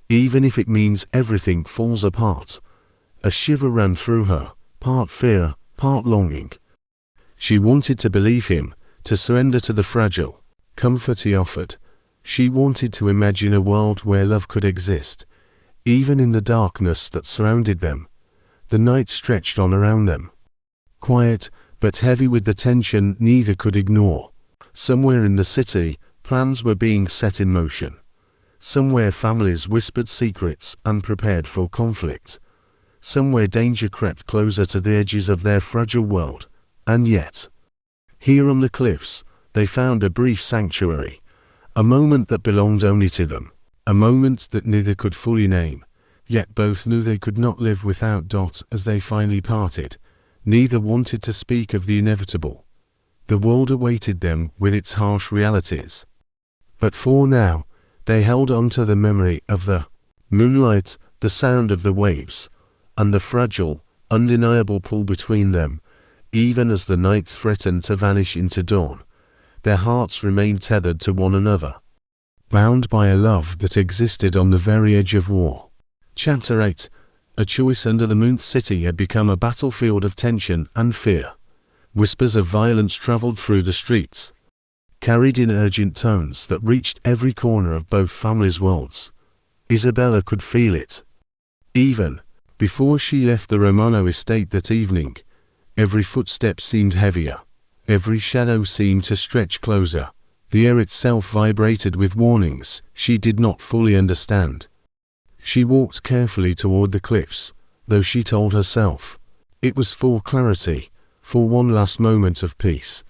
Even if it means everything falls apart." A shiver ran through her, part fear, part longing. She wanted to believe him, to surrender to the fragile comfort he offered. She wanted to imagine a world where love could exist, even in the darkness that surrounded them. The night stretched on around them, quiet, but heavy with the tension neither could ignore. Somewhere in the city, plans were being set in motion. Somewhere families whispered secrets and prepared for conflict. Somewhere danger crept closer to the edges of their fragile world. And yet, here on the cliffs, they found a brief sanctuary, a moment that belonged only to them, a moment that neither could fully name. Yet both knew they could not live without. As they finally parted, neither wanted to speak of the inevitable. The world awaited them with its harsh realities. But for now, they held on to the memory of the moonlight, the sound of the waves, and the fragile, undeniable pull between them. Even as the night threatened to vanish into dawn, their hearts remained tethered to one another, bound by a love that existed on the very edge of war. Chapter 8. A choice under the moon's city had become a battlefield of tension and fear. Whispers of violence traveled through the streets, carried in urgent tones that reached every corner of both families' worlds. Isabella could feel it. Even before she left the Romano estate that evening, every footstep seemed heavier. Every shadow seemed to stretch closer. The air itself vibrated with warnings she did not fully understand. She walked carefully toward the cliffs, though she told herself it was for clarity, for one last moment of peace.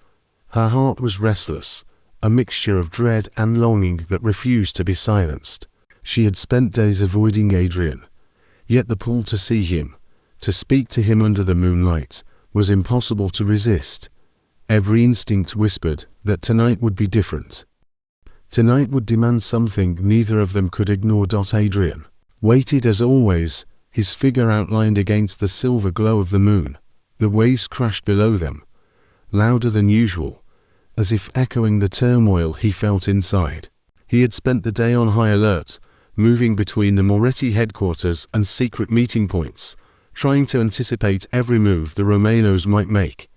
Her heart was restless, a mixture of dread and longing that refused to be silenced. She had spent days avoiding Adrian, yet the pull to see him, to speak to him under the moonlight, was impossible to resist. Every instinct whispered that tonight would be different. Tonight would demand something neither of them could ignore. Adrian waited as always, his figure outlined against the silver glow of the moon. The waves crashed below them, louder than usual, as if echoing the turmoil he felt inside. He had spent the day on high alert, moving between the Moretti headquarters and secret meeting points, trying to anticipate every move the Romanos might make.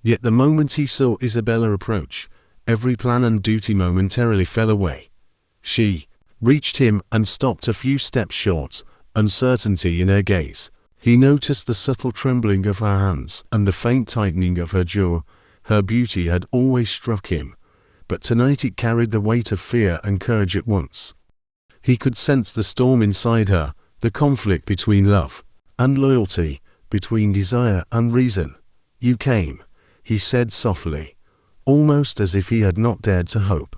Yet the moment he saw Isabella approach, every plan and duty momentarily fell away. She reached him and stopped a few steps short, uncertainty in her gaze. He noticed the subtle trembling of her hands and the faint tightening of her jaw. Her beauty had always struck him, but tonight it carried the weight of fear and courage at once. He could sense the storm inside her, the conflict between love and loyalty, between desire and reason. "You came," he said softly, almost as if he had not dared to hope.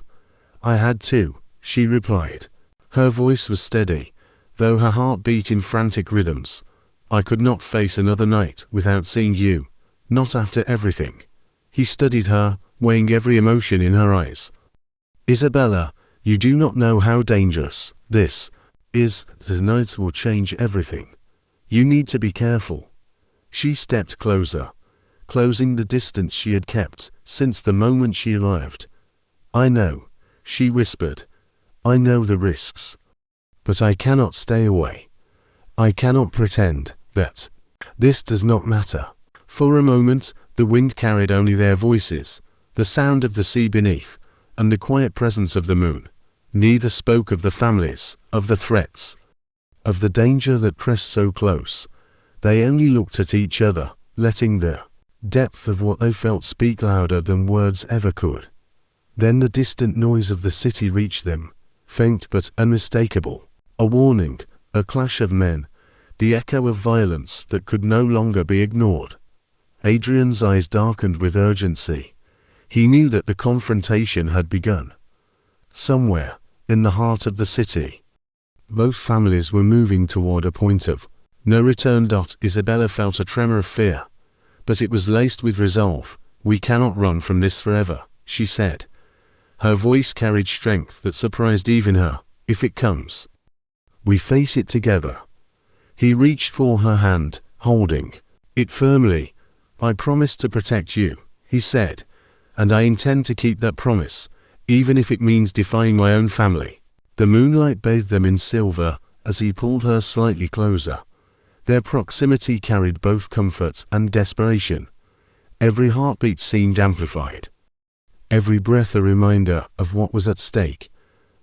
"I had to," she replied. Her voice was steady, though her heart beat in frantic rhythms. "I could not face another night without seeing you, not after everything." He studied her, weighing every emotion in her eyes. "Isabella, you do not know how dangerous this is. Tonight will change everything. You need to be careful." She stepped closer, closing the distance she had kept since the moment she arrived. "I know," she whispered. "I know the risks. But I cannot stay away. I cannot pretend that this does not matter." For a moment, the wind carried only their voices, the sound of the sea beneath, and the quiet presence of the moon. Neither spoke of the families, of the threats, of the danger that pressed so close. They only looked at each other, letting the depth of what they felt speak louder than words ever could. Then the distant noise of the city reached them, faint but unmistakable. A warning, a clash of men, the echo of violence that could no longer be ignored. Adrian's eyes darkened with urgency. He knew that the confrontation had begun. Somewhere, in the heart of the city, both families were moving toward a point of no return. Isabella felt a tremor of fear, but it was laced with resolve. "We cannot run from this forever," she said. Her voice carried strength that surprised even her. "If it comes, we face it together." He reached for her hand, holding it firmly. "I promise to protect you," he said, "and I intend to keep that promise, even if it means defying my own family." The moonlight bathed them in silver as he pulled her slightly closer. Their proximity carried both comfort and desperation. Every heartbeat seemed amplified, every breath a reminder of what was at stake.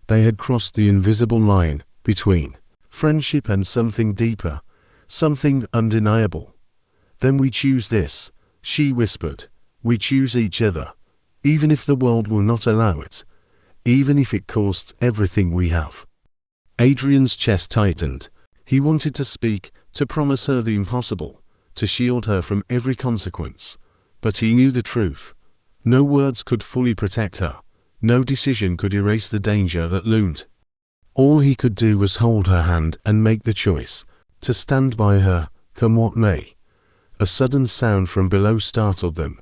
They had crossed the invisible line between friendship and something deeper, something undeniable. "Then we choose this," she whispered. "We choose each other, even if the world will not allow it, even if it costs everything we have." Adrian's chest tightened. He wanted to speak, to promise her the impossible, to shield her from every consequence. But he knew the truth. No words could fully protect her. No decision could erase the danger that loomed. All he could do was hold her hand and make the choice, to stand by her, come what may. A sudden sound from below startled them.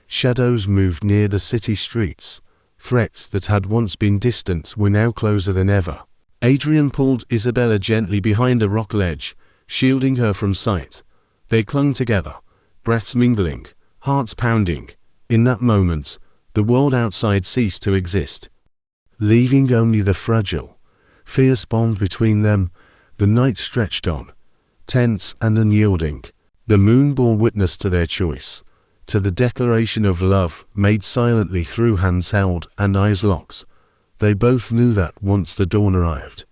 Shadows moved near the city streets. Threats that had once been distant were now closer than ever. Adrian pulled Isabella gently behind a rock ledge, shielding her from sight. They clung together, breaths mingling, hearts pounding. In that moment, the world outside ceased to exist, leaving only the fragile, fierce bond between them. The night stretched on, tense and unyielding. The moon bore witness to their choice, to the declaration of love made silently through hands held and eyes locked. They both knew that once the dawn arrived,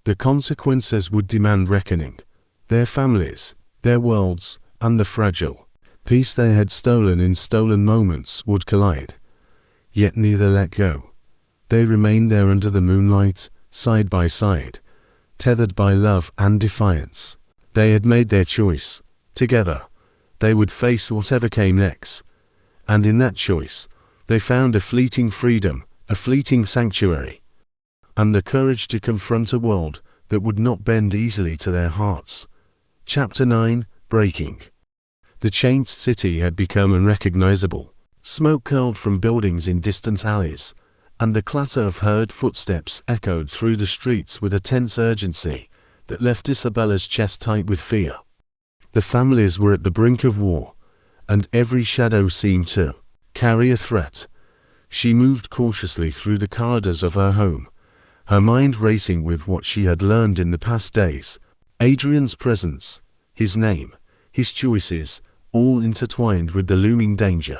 the consequences would demand reckoning. Their families, their worlds, and the fragile peace they had stolen in stolen moments would collide. Yet neither let go. They remained there under the moonlight, side by side, tethered by love and defiance. They had made their choice. Together, they would face whatever came next. And in that choice, they found a fleeting freedom, a fleeting sanctuary, and the courage to confront a world that would not bend easily to their hearts. Chapter 9, Breaking. The changed city had become unrecognizable. Smoke curled from buildings in distant alleys, and the clatter of hurried footsteps echoed through the streets with a tense urgency that left Isabella's chest tight with fear. The families were at the brink of war, and every shadow seemed to carry a threat. She moved cautiously through the corridors of her home, her mind racing with what she had learned in the past days. Adrian's presence, his name, his choices, all intertwined with the looming danger.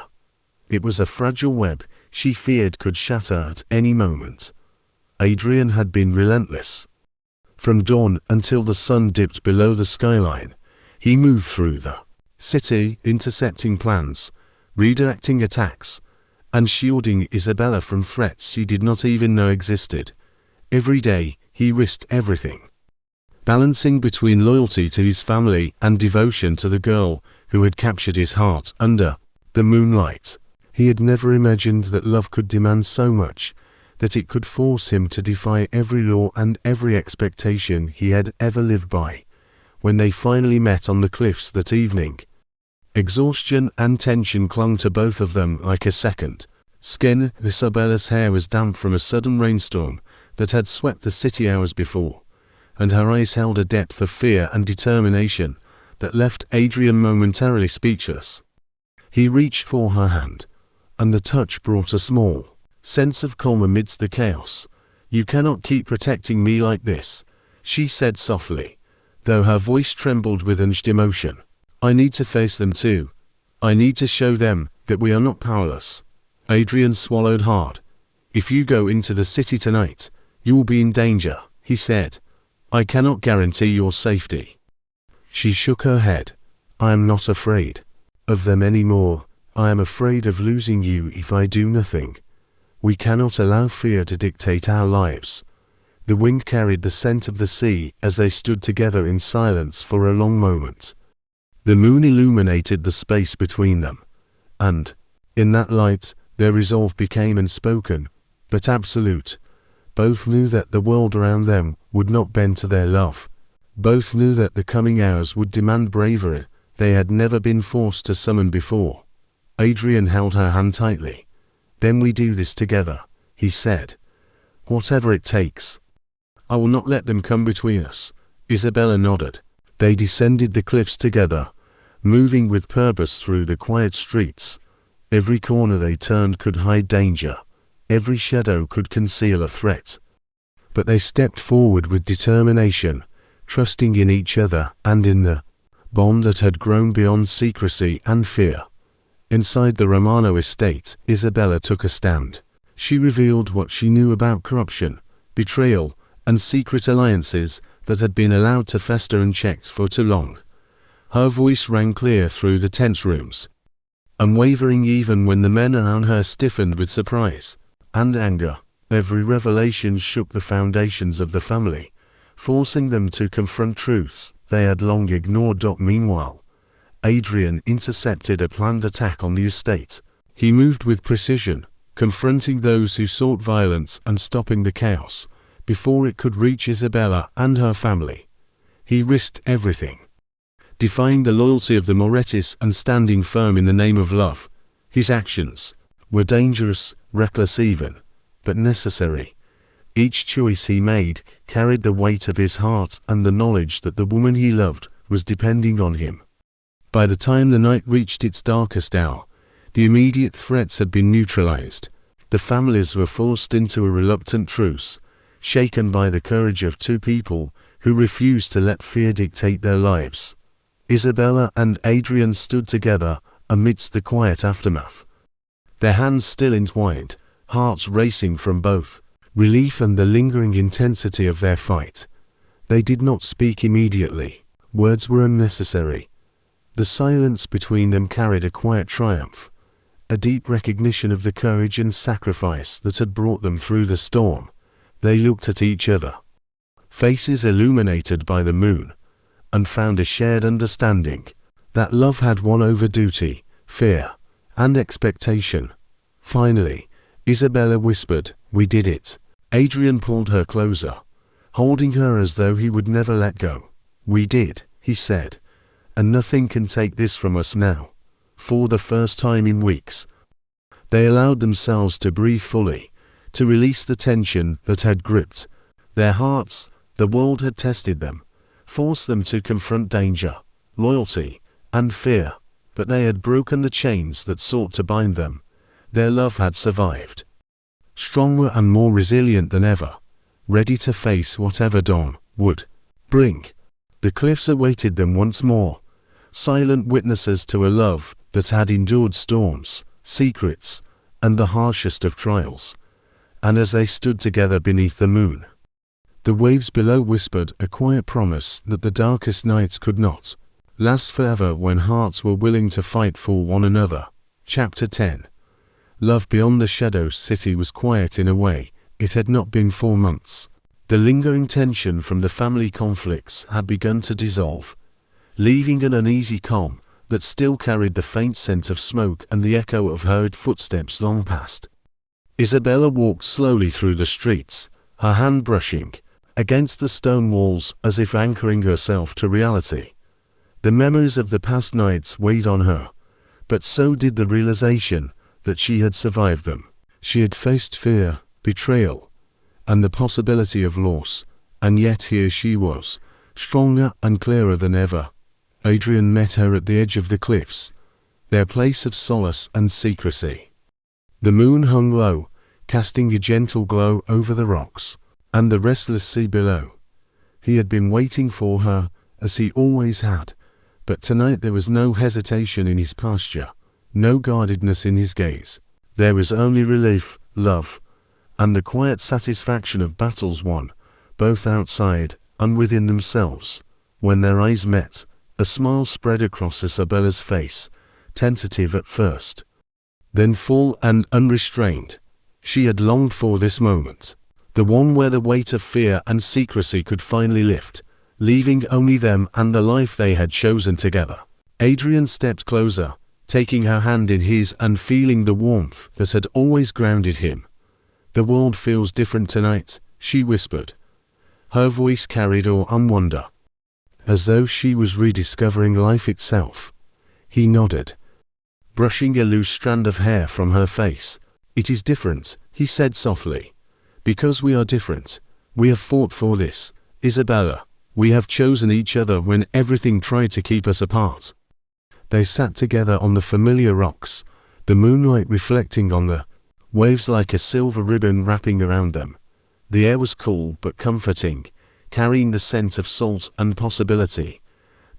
It was a fragile web she feared could shatter at any moment. Adrian had been relentless. From dawn until the sun dipped below the skyline, he moved through the city, intercepting plans, redirecting attacks, and shielding Isabella from threats she did not even know existed. Every day, he risked everything, balancing between loyalty to his family and devotion to the girl who had captured his heart under the moonlight. He had never imagined that love could demand so much, that it could force him to defy every law and every expectation he had ever lived by. When they finally met on the cliffs that evening, exhaustion and tension clung to both of them like a second skin. Isabella's hair was damp from a sudden rainstorm that had swept the city hours before, and her eyes held a depth of fear and determination that left Adrian momentarily speechless. He reached for her hand, and the touch brought a small sense of calm amidst the chaos. "You cannot keep protecting me like this," she said softly, though her voice trembled with emotion. "I need to face them too. I need to show them that we are not powerless." Adrian swallowed hard. "If you go into the city tonight, you will be in danger," he said. "I cannot guarantee your safety." She shook her head. "I am not afraid of them anymore. I am afraid of losing you if I do nothing. We cannot allow fear to dictate our lives." The wind carried the scent of the sea as they stood together in silence for a long moment. The moon illuminated the space between them, and, in that light, their resolve became unspoken, but absolute. Both knew that the world around them would not bend to their love. Both knew that the coming hours would demand bravery they had never been forced to summon before. Adrian held her hand tightly. "Then we do this together," he said. "Whatever it takes. I will not let them come between us." Isabella nodded. They descended the cliffs together, moving with purpose through the quiet streets. Every corner they turned could hide danger. Every shadow could conceal a threat. But they stepped forward with determination, trusting in each other and in the bond that had grown beyond secrecy and fear. Inside the Romano estate, Isabella took a stand. She revealed what she knew about corruption, betrayal, and secret alliances that had been allowed to fester unchecked for too long. Her voice rang clear through the tense rooms, unwavering even when the men around her stiffened with surprise and anger. Every revelation shook the foundations of the family, forcing them to confront truths they had long ignored. Meanwhile, Adrian intercepted a planned attack on the estate. He moved with precision, confronting those who sought violence and stopping the chaos before it could reach Isabella and her family. He risked everything, defying the loyalty of the Morettis and standing firm in the name of love. His actions were dangerous, reckless even, but necessary. Each choice he made carried the weight of his heart and the knowledge that the woman he loved was depending on him. By the time the night reached its darkest hour, the immediate threats had been neutralized. The families were forced into a reluctant truce, shaken by the courage of two people who refused to let fear dictate their lives. Isabella and Adrian stood together amidst the quiet aftermath, their hands still entwined, hearts racing from both relief and the lingering intensity of their fight. They did not speak immediately. Words were unnecessary. The silence between them carried a quiet triumph, a deep recognition of the courage and sacrifice that had brought them through the storm. They looked at each other, faces illuminated by the moon, and found a shared understanding that love had won over duty, fear, and expectation. Finally, Isabella whispered, "We did it." Adrian pulled her closer, holding her as though he would never let go. "We did," he said, "and nothing can take this from us now." For the first time in weeks, they allowed themselves to breathe fully, to release the tension that had gripped their hearts. The world had tested them, forced them to confront danger, loyalty, and fear, but they had broken the chains that sought to bind them. Their love had survived, stronger and more resilient than ever, ready to face whatever dawn would bring. The cliffs awaited them once more, silent witnesses to a love that had endured storms, secrets, and the harshest of trials. And as they stood together beneath the moon, the waves below whispered a quiet promise that the darkest nights could not last forever when hearts were willing to fight for one another. Chapter 10. Love beyond the shadows. City was quiet in a way it had not been for months. The lingering tension from the family conflicts had begun to dissolve, leaving an uneasy calm that still carried the faint scent of smoke and the echo of hurried footsteps long past. Isabella walked slowly through the streets, her hand brushing against the stone walls as if anchoring herself to reality. The memories of the past nights weighed on her, but so did the realization that she had survived them. She had faced fear, betrayal, and the possibility of loss, and yet here she was, stronger and clearer than ever. Adrian met her at the edge of the cliffs, their place of solace and secrecy. The moon hung low, casting a gentle glow over the rocks and the restless sea below. He had been waiting for her, as he always had, but tonight there was no hesitation in his posture, no guardedness in his gaze. There was only relief, love, and the quiet satisfaction of battles won, both outside and within themselves. When their eyes met, a smile spread across Isabella's face, tentative at first, then full and unrestrained. She had longed for this moment, the one where the weight of fear and secrecy could finally lift, leaving only them and the life they had chosen together. Adrian stepped closer, taking her hand in his and feeling the warmth that had always grounded him. "The world feels different tonight," she whispered. Her voice carried awe and wonder, as though she was rediscovering life itself. He nodded, brushing a loose strand of hair from her face. "It is different," he said softly. "Because we are different. We have fought for this, Isabella. We have chosen each other when everything tried to keep us apart." They sat together on the familiar rocks, the moonlight reflecting on the waves like a silver ribbon wrapping around them. The air was cool but comforting, carrying the scent of salt and possibility.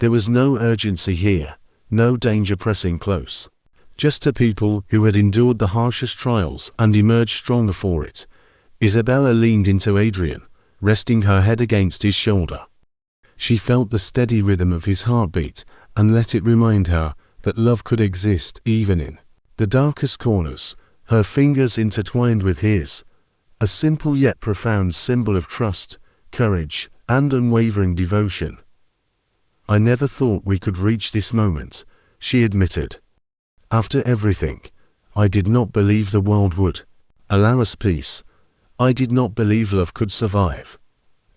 There was no urgency here, no danger pressing close. Just a people who had endured the harshest trials and emerged stronger for it. Isabella leaned into Adrian, resting her head against his shoulder. She felt the steady rhythm of his heartbeat and let it remind her that love could exist even in the darkest corners. Her fingers intertwined with his, a simple yet profound symbol of trust, courage, and unwavering devotion. "I never thought we could reach this moment," she admitted. "After everything, I did not believe the world would allow us peace. I did not believe love could survive."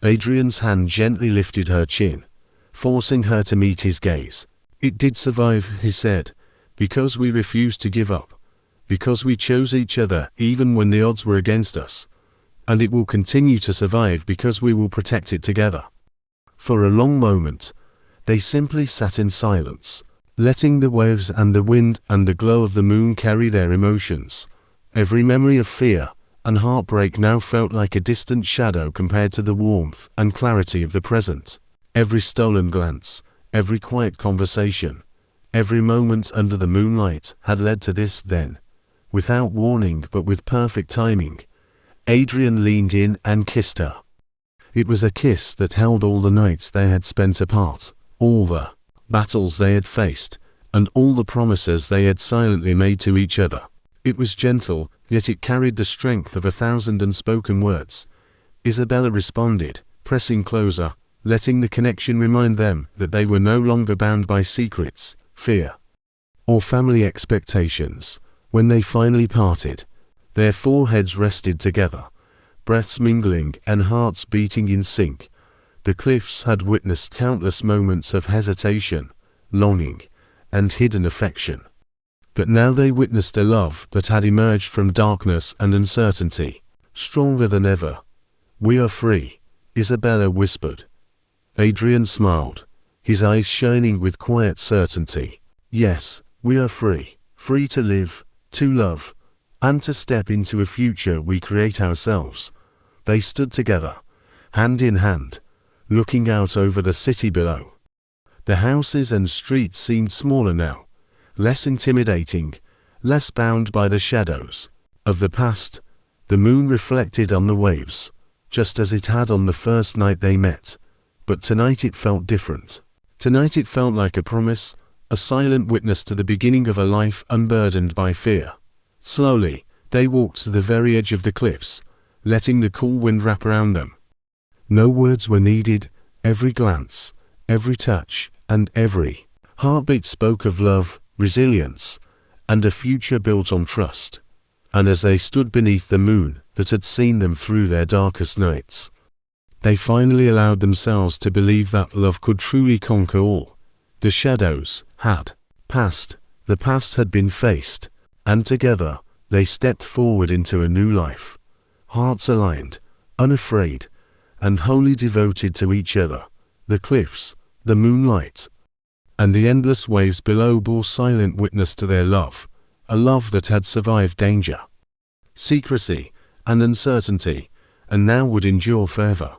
Adrian's hand gently lifted her chin, forcing her to meet his gaze. "It did survive," he said, "because we refused to give up, because we chose each other even when the odds were against us. And it will continue to survive because we will protect it together." For a long moment, they simply sat in silence, letting the waves and the wind and the glow of the moon carry their emotions. Every memory of fear and heartbreak now felt like a distant shadow compared to the warmth and clarity of the present. Every stolen glance, every quiet conversation, every moment under the moonlight had led to this. Then, without warning but with perfect timing, Adrian leaned in and kissed her. It was a kiss that held all the nights they had spent apart, all the battles they had faced, and all the promises they had silently made to each other. It was gentle, yet it carried the strength of 1,000 unspoken words. Isabella responded, pressing closer, letting the connection remind them that they were no longer bound by secrets, fear, or family expectations. When they finally parted, their foreheads rested together, breaths mingling and hearts beating in sync. The cliffs had witnessed countless moments of hesitation, longing, and hidden affection. But now they witnessed a love that had emerged from darkness and uncertainty, stronger than ever. "We are free," Isabella whispered. Adrian smiled, his eyes shining with quiet certainty. "Yes, we are free. Free to live, to love, and to step into a future we create ourselves." They stood together, hand in hand, looking out over the city below. The houses and streets seemed smaller now, less intimidating, less bound by the shadows of the past. The moon reflected on the waves, just as it had on the first night they met. But tonight it felt different. Tonight it felt like a promise, a silent witness to the beginning of a life unburdened by fear. Slowly, they walked to the very edge of the cliffs, letting the cool wind wrap around them. No words were needed. Every glance, every touch, and every heartbeat spoke of love, resilience, and a future built on trust. And as they stood beneath the moon that had seen them through their darkest nights, they finally allowed themselves to believe that love could truly conquer all. The shadows had passed, the past had been faced, and together they stepped forward into a new life, hearts aligned, unafraid, and wholly devoted to each other. The cliffs, the moonlight, and the endless waves below bore silent witness to their love, a love that had survived danger, secrecy, and uncertainty, and now would endure forever.